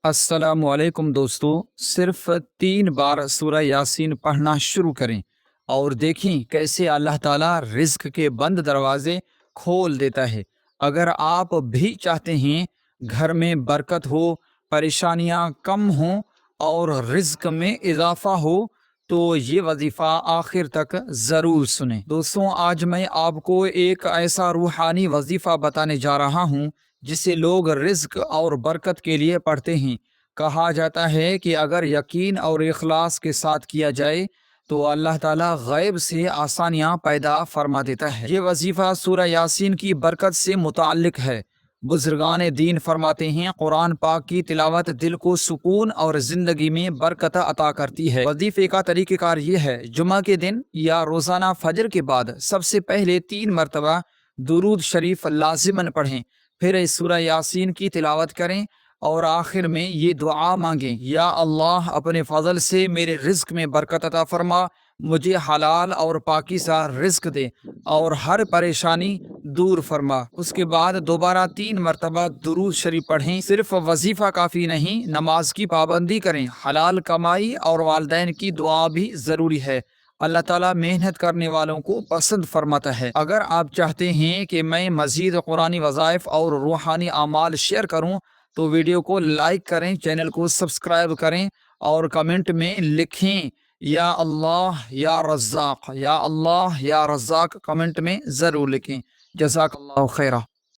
السلام علیکم دوستو، صرف 3 بار سورہ یاسین پڑھنا شروع کریں اور دیکھیں کیسے اللہ تعالیٰ رزق کے بند دروازے کھول دیتا ہے۔ اگر آپ بھی چاہتے ہیں گھر میں برکت ہو، پریشانیاں کم ہوں اور رزق میں اضافہ ہو تو یہ وظیفہ آخر تک ضرور سنیں۔ دوستوں، آج میں آپ کو ایک ایسا روحانی وظیفہ بتانے جا رہا ہوں جسے لوگ رزق اور برکت کے لیے پڑھتے ہیں۔ کہا جاتا ہے کہ اگر یقین اور اخلاص کے ساتھ کیا جائے تو اللہ تعالیٰ غیب سے آسانیاں پیدا فرما دیتا ہے۔ یہ وظیفہ سورہ یاسین کی برکت سے متعلق ہے۔ بزرگان دین فرماتے ہیں قرآن پاک کی تلاوت دل کو سکون اور زندگی میں برکت عطا کرتی ہے۔ وظیفے کا طریقہ کار یہ ہے: جمعہ کے دن یا روزانہ فجر کے بعد سب سے پہلے 3 مرتبہ درود شریف لازماً پڑھیں، پھر اس سورہ یاسین کی تلاوت کریں اور آخر میں یہ دعا مانگیں: یا اللہ، اپنے فضل سے میرے رزق میں برکت عطا فرما، مجھے حلال اور پاکیزہ رزق دے اور ہر پریشانی دور فرما۔ اس کے بعد دوبارہ 3 مرتبہ درود شریف پڑھیں۔ صرف وظیفہ کافی نہیں، نماز کی پابندی کریں، حلال کمائی اور والدین کی دعا بھی ضروری ہے۔ اللہ تعالیٰ محنت کرنے والوں کو پسند فرماتا ہے۔ اگر آپ چاہتے ہیں کہ میں مزید قرآنی وظائف اور روحانی اعمال شیئر کروں تو ویڈیو کو لائک کریں، چینل کو سبسکرائب کریں اور کمنٹ میں لکھیں یا اللہ یا رزاق، یا اللہ یا رزاق کمنٹ میں ضرور لکھیں۔ جزاک اللہ خیرہ۔